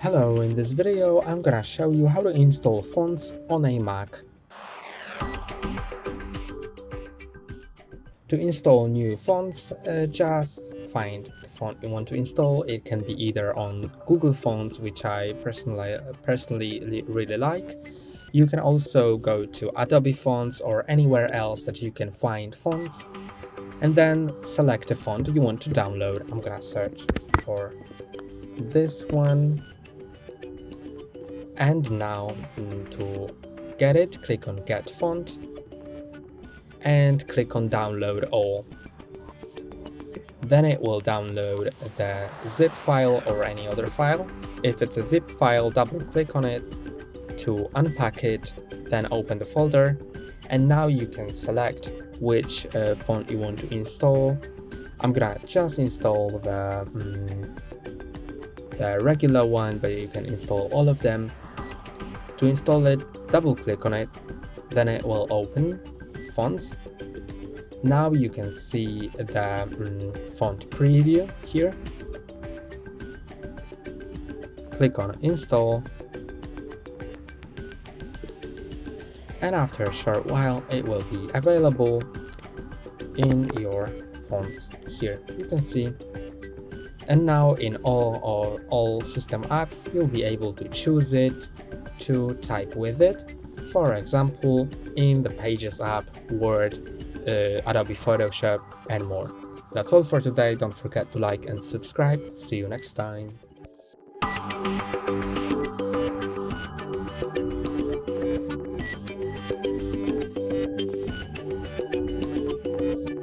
Hello, in this video I'm gonna show you how to install fonts on a Mac. To install new fonts, just find the font you want to install. It can be either on Google Fonts, which I personally really like. You can also go to Adobe Fonts or anywhere else that you can find fonts, and then select a font you want to download. I'm gonna search for this one. And now to get it, click on Get Font and click on Download All. Then it will download the zip file or any other file. If it's a zip file, double click on it to unpack it, then open the folder. And now you can select which font you want to install. I'm gonna just install the regular one, but you can install all of them. To install it, double click on it, then it will open fonts. Now you can see the font preview here. Click on install, and after a short while it will be available in your fonts here. You can see. And now in all system apps, you'll be able to choose it to type with it. For example, in the Pages app, Word, Adobe Photoshop, and more. That's all for today. Don't forget to like and subscribe. See you next time.